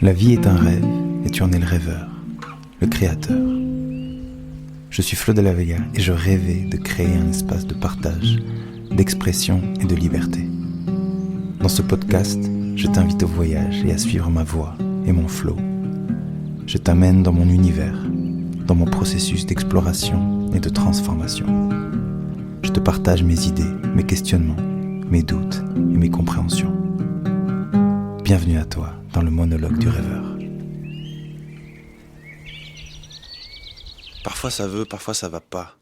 La vie est un rêve et tu en es le rêveur, le créateur. Je suis Flo de la Vega et je rêvais de créer un espace de partage, d'expression et de liberté. Dans ce podcast, je t'invite au voyage et à suivre ma voix et mon flow. Je t'amène dans mon univers, dans mon processus d'exploration et de transformation. Je te partage mes idées, mes questionnements, mes doutes et mes compréhensions. Bienvenue à toi dans le monologue du rêveur. Parfois ça veut, parfois ça va pas.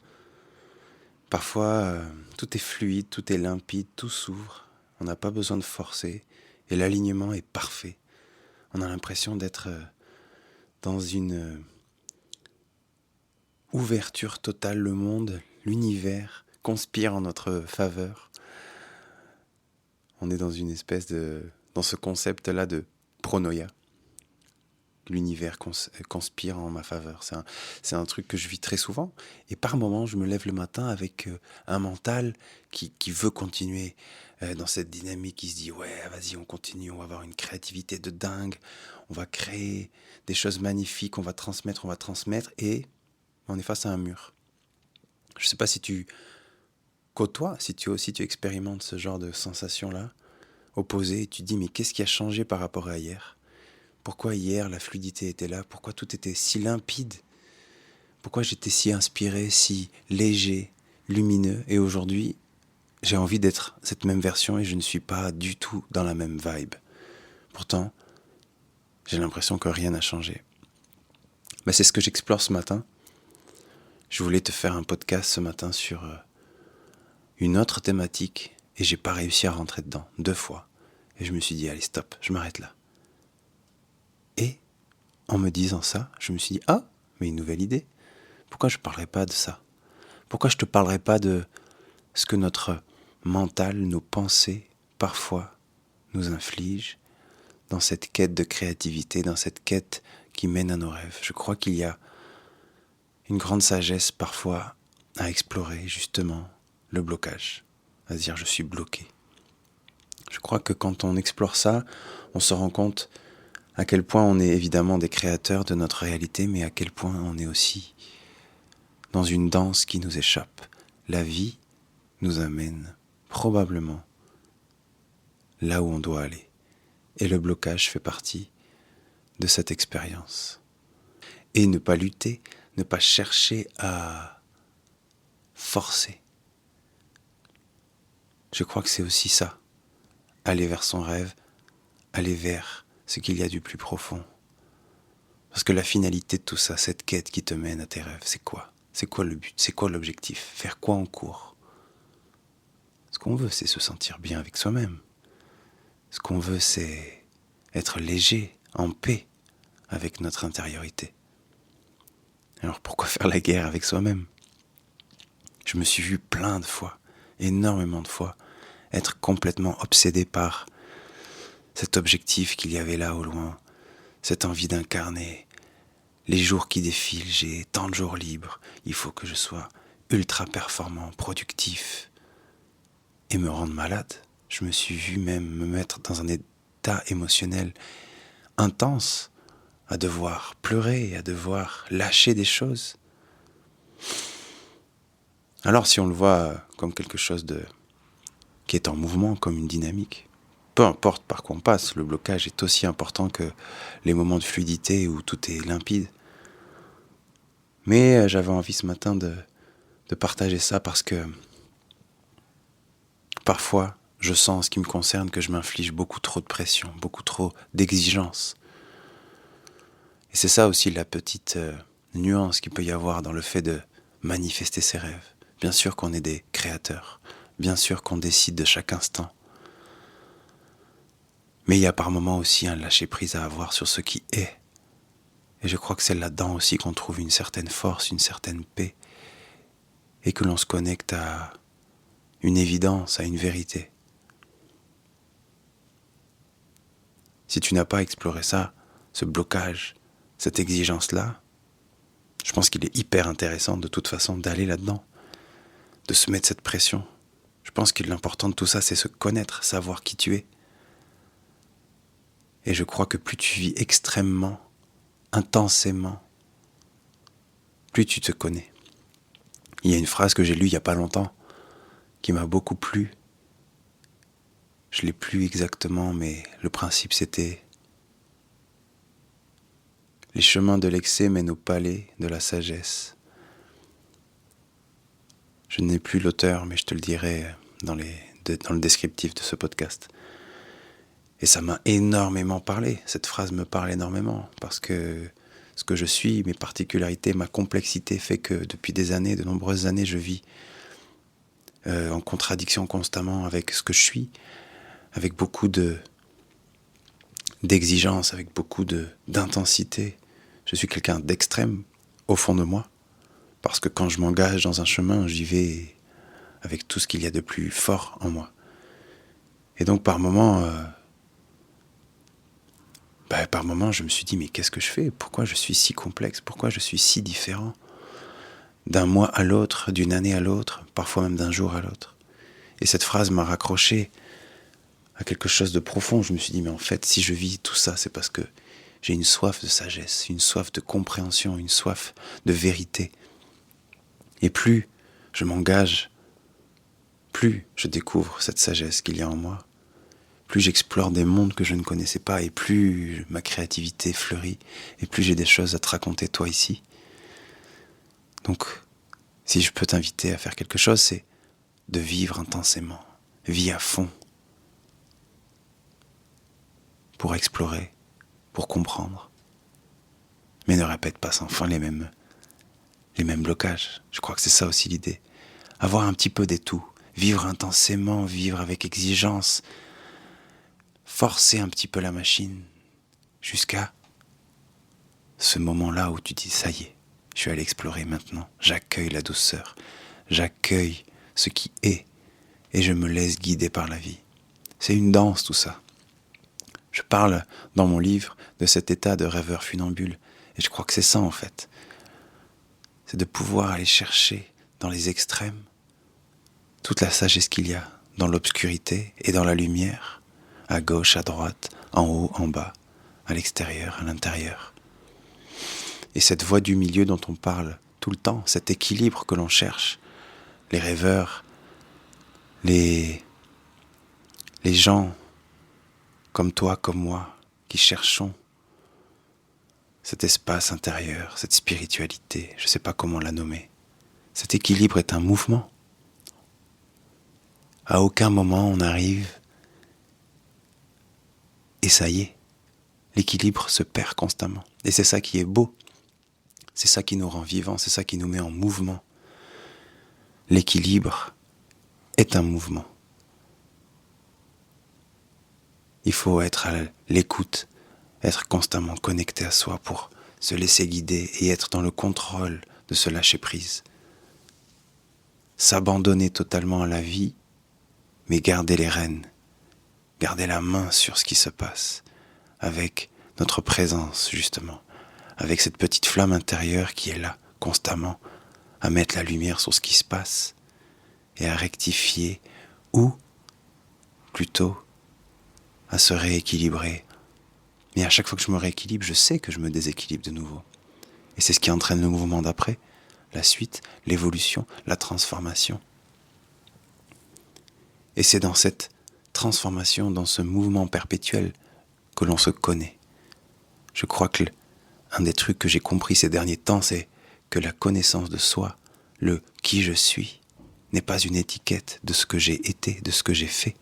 Parfois tout est fluide, tout est limpide, tout s'ouvre. On n'a pas besoin de forcer et l'alignement est parfait. On a l'impression d'être dans une ouverture totale. Le monde, l'univers conspire en notre faveur. On est dans une espèce dans ce concept-là de pronoia. L'univers conspire en ma faveur. C'est un truc que je vis très souvent. Et par moments, je me lève le matin avec un mental qui veut continuer dans cette dynamique, qui se dit « Ouais, vas-y, on continue, on va avoir une créativité de dingue, on va créer des choses magnifiques, on va transmettre. » Et on est face à un mur. Je ne sais pas si tu côtoies, si tu expérimentes ce genre de sensation-là, opposée, et tu te dis « Mais qu'est-ce qui a changé par rapport à hier ?» Pourquoi hier la fluidité était là? Pourquoi tout était si limpide? Pourquoi j'étais si inspiré, si léger, lumineux? Et aujourd'hui, j'ai envie d'être cette même version et je ne suis pas du tout dans la même vibe. Pourtant, j'ai l'impression que rien n'a changé. C'est ce que j'explore ce matin. Je voulais te faire un podcast ce matin sur une autre thématique et j'ai pas réussi à rentrer dedans 2 fois. Et je me suis dit, allez stop, je m'arrête là. Et en me disant ça, je me suis dit, ah, mais une nouvelle idée. Pourquoi je ne parlerai pas de ça? Pourquoi je ne te parlerai pas de ce que notre mental, nos pensées, parfois, nous infligent dans cette quête de créativité, dans cette quête qui mène à nos rêves? Je crois qu'il y a une grande sagesse parfois à explorer, justement, le blocage, à se dire je suis bloqué. Je crois que quand on explore ça, on se rend compte à quel point on est évidemment des créateurs de notre réalité, mais à quel point on est aussi dans une danse qui nous échappe. La vie nous amène probablement là où on doit aller. Et le blocage fait partie de cette expérience. Et ne pas lutter, ne pas chercher à forcer. Je crois que c'est aussi ça. Aller vers son rêve, aller vers ce qu'il y a du plus profond. Parce que la finalité de tout ça, cette quête qui te mène à tes rêves, c'est quoi? C'est quoi le but? C'est quoi l'objectif? Faire quoi en cours? Ce qu'on veut, c'est se sentir bien avec soi-même. Ce qu'on veut, c'est être léger, en paix avec notre intériorité. Alors pourquoi faire la guerre avec soi-même? Je me suis vu plein de fois, énormément de fois, être complètement obsédé par cet objectif qu'il y avait là au loin, cette envie d'incarner. Les jours qui défilent, j'ai tant de jours libres, il faut que je sois ultra performant, productif, et me rendre malade. Je me suis vu même me mettre dans un état émotionnel intense, à devoir pleurer, à devoir lâcher des choses. Alors si on le voit comme quelque chose qui est en mouvement, comme une dynamique, peu importe par quoi on passe, le blocage est aussi important que les moments de fluidité où tout est limpide. Mais j'avais envie ce matin de partager ça parce que parfois, je sens en ce qui me concerne que je m'inflige beaucoup trop de pression, beaucoup trop d'exigence. Et c'est ça aussi la petite nuance qu'il peut y avoir dans le fait de manifester ses rêves. Bien sûr qu'on est des créateurs, bien sûr qu'on décide de chaque instant. Mais il y a par moments aussi un lâcher-prise à avoir sur ce qui est. Et je crois que c'est là-dedans aussi qu'on trouve une certaine force, une certaine paix, et que l'on se connecte à une évidence, à une vérité. Si tu n'as pas exploré ça, ce blocage, cette exigence-là, je pense qu'il est hyper intéressant de toute façon d'aller là-dedans, de se mettre cette pression. Je pense que l'important de tout ça, c'est se connaître, savoir qui tu es. Et je crois que plus tu vis extrêmement, intensément, plus tu te connais. Il y a une phrase que j'ai lue il n'y a pas longtemps, qui m'a beaucoup plu. Je ne l'ai plus exactement, mais le principe c'était: les chemins de l'excès mènent au palais de la sagesse. Je n'ai plus l'auteur, mais je te le dirai dans le descriptif de ce podcast. Et ça m'a énormément parlé. Cette phrase me parle énormément, parce que ce que je suis, mes particularités, ma complexité fait que depuis des années, de nombreuses années, je vis en contradiction constamment avec ce que je suis, avec beaucoup d'exigence, avec beaucoup d'intensité. Je suis quelqu'un d'extrême au fond de moi, parce que quand je m'engage dans un chemin, j'y vais avec tout ce qu'il y a de plus fort en moi. Et donc par moments, je me suis dit, mais qu'est-ce que je fais ? Pourquoi je suis si complexe ? Pourquoi je suis si différent ? D'un mois à l'autre, d'une année à l'autre, parfois même d'un jour à l'autre. Et cette phrase m'a raccroché à quelque chose de profond. Je me suis dit, mais en fait, si je vis tout ça, c'est parce que j'ai une soif de sagesse, une soif de compréhension, une soif de vérité. Et plus je m'engage, plus je découvre cette sagesse qu'il y a en moi, plus j'explore des mondes que je ne connaissais pas, et plus ma créativité fleurit, et plus j'ai des choses à te raconter, toi, ici. Donc, si je peux t'inviter à faire quelque chose, c'est de vivre intensément, vis à fond, pour explorer, pour comprendre. Mais ne répète pas sans fin les mêmes blocages. Je crois que c'est ça aussi l'idée. Avoir un petit peu des tout, vivre intensément, vivre avec exigence, forcer un petit peu la machine jusqu'à ce moment-là où tu dis, ça y est, je suis allé explorer maintenant, j'accueille la douceur, j'accueille ce qui est et je me laisse guider par la vie. C'est une danse tout ça. Je parle dans mon livre de cet état de rêveur funambule et je crois que c'est ça en fait. C'est de pouvoir aller chercher dans les extrêmes toute la sagesse qu'il y a dans l'obscurité et dans la lumière, à gauche, à droite, en haut, en bas, à l'extérieur, à l'intérieur. Et cette voie du milieu dont on parle tout le temps, cet équilibre que l'on cherche, les rêveurs, les gens comme toi, comme moi, qui cherchons cet espace intérieur, cette spiritualité, je ne sais pas comment la nommer. Cet équilibre est un mouvement. À aucun moment on arrive et ça y est, l'équilibre se perd constamment. Et c'est ça qui est beau, c'est ça qui nous rend vivants, c'est ça qui nous met en mouvement. L'équilibre est un mouvement. Il faut être à l'écoute, être constamment connecté à soi pour se laisser guider et être dans le contrôle de ce lâcher-prise. S'abandonner totalement à la vie, mais garder les rênes, garder la main sur ce qui se passe, avec notre présence justement, avec cette petite flamme intérieure qui est là, constamment, à mettre la lumière sur ce qui se passe et à rectifier, ou plutôt à se rééquilibrer. Mais à chaque fois que je me rééquilibre, je sais que je me déséquilibre de nouveau. Et c'est ce qui entraîne le mouvement d'après, la suite, l'évolution, la transformation. Et c'est dans cette transformation, dans ce mouvement perpétuel que l'on se connaît. Je crois que un des trucs que j'ai compris ces derniers temps, c'est que la connaissance de soi, le qui je suis, n'est pas une étiquette de ce que j'ai été, de ce que j'ai fait,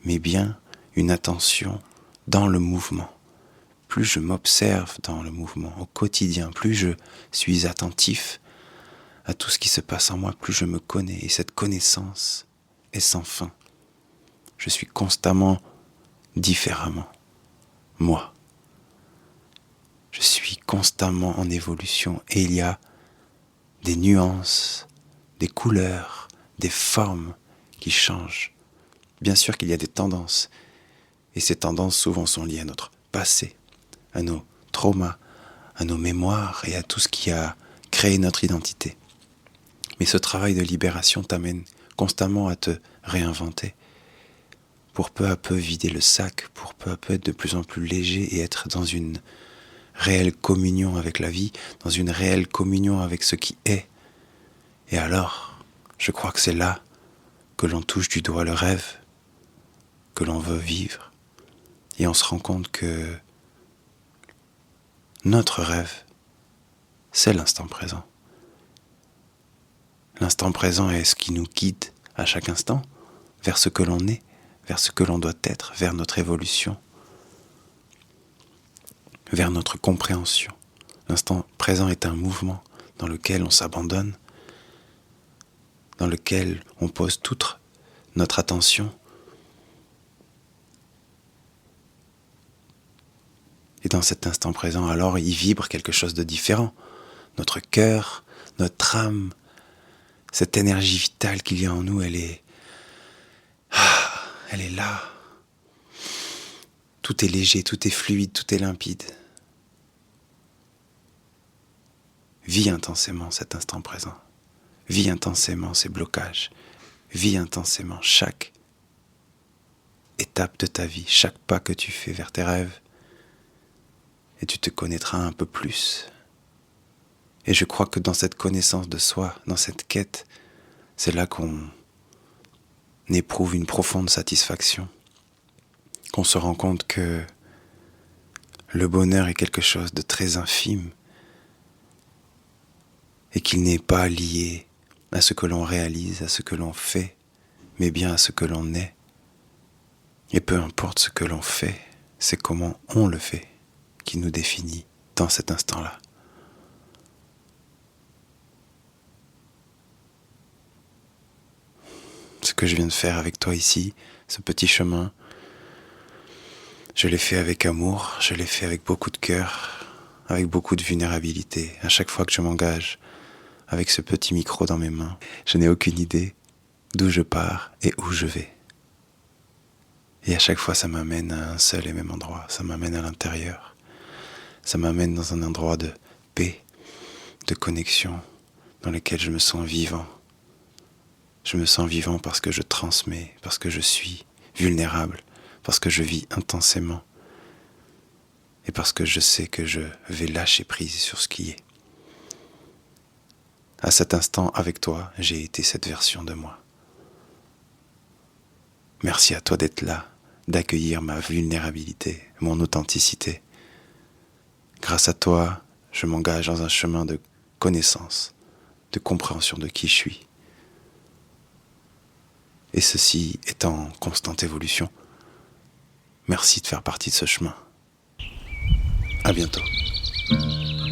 mais bien une attention dans le mouvement. Plus je m'observe dans le mouvement au quotidien, plus je suis attentif à tout ce qui se passe en moi, plus je me connais. Et cette connaissance est sans fin. Je suis constamment différemment. Moi. Je suis constamment en évolution et il y a des nuances, des couleurs, des formes qui changent. Bien sûr qu'il y a des tendances. Et ces tendances souvent sont liées à notre passé, à nos traumas, à nos mémoires et à tout ce qui a créé notre identité. Mais ce travail de libération t'amène constamment à te réinventer pour peu à peu vider le sac, pour peu à peu être de plus en plus léger et être dans une réelle communion avec la vie, dans une réelle communion avec ce qui est. Et alors, je crois que c'est là que l'on touche du doigt le rêve que l'on veut vivre. Et on se rend compte que notre rêve, c'est l'instant présent. L'instant présent est ce qui nous guide à chaque instant vers ce que l'on est, vers ce que l'on doit être, vers notre évolution, vers notre compréhension. L'instant présent est un mouvement dans lequel on s'abandonne, dans lequel on pose toute notre attention. Et dans cet instant présent, alors, il vibre quelque chose de différent. Notre cœur, notre âme, cette énergie vitale qu'il y a en nous, elle est là. Tout est léger, tout est fluide, tout est limpide. Vis intensément cet instant présent. Vis intensément ces blocages. Vis intensément chaque étape de ta vie, chaque pas que tu fais vers tes rêves. Et tu te connaîtras un peu plus. Et je crois que dans cette connaissance de soi, dans cette quête, c'est là qu'on éprouve une profonde satisfaction. Qu'on se rend compte que le bonheur est quelque chose de très infime et qu'il n'est pas lié à ce que l'on réalise, à ce que l'on fait, mais bien à ce que l'on est. Et peu importe ce que l'on fait, c'est comment on le fait qui nous définit dans cet instant-là. Ce que je viens de faire avec toi ici, ce petit chemin, je l'ai fait avec amour, je l'ai fait avec beaucoup de cœur, avec beaucoup de vulnérabilité. À chaque fois que je m'engage avec ce petit micro dans mes mains, je n'ai aucune idée d'où je pars et où je vais. Et à chaque fois, ça m'amène à un seul et même endroit, ça m'amène à l'intérieur. Ça m'amène dans un endroit de paix, de connexion, dans lequel je me sens vivant. Je me sens vivant parce que je transmets, parce que je suis vulnérable, parce que je vis intensément et parce que je sais que je vais lâcher prise sur ce qui est. À cet instant, avec toi, j'ai été cette version de moi. Merci à toi d'être là, d'accueillir ma vulnérabilité, mon authenticité. Grâce à toi, je m'engage dans un chemin de connaissance, de compréhension de qui je suis. Et ceci est en constante évolution. Merci de faire partie de ce chemin. À bientôt.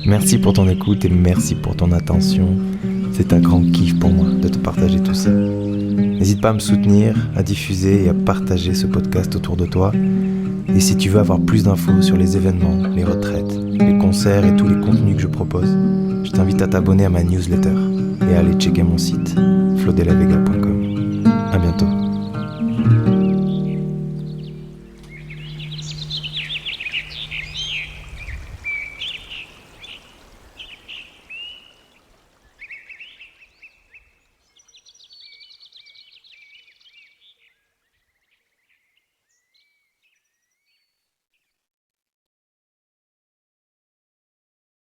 Merci pour ton écoute et merci pour ton attention. C'est un grand kiff pour moi de te partager tout ça. N'hésite pas à me soutenir, à diffuser et à partager ce podcast autour de toi. Et si tu veux avoir plus d'infos sur les événements, les retraites, les concerts et tous les contenus que je propose, je t'invite à t'abonner à ma newsletter et à aller checker mon site flodelavega.com.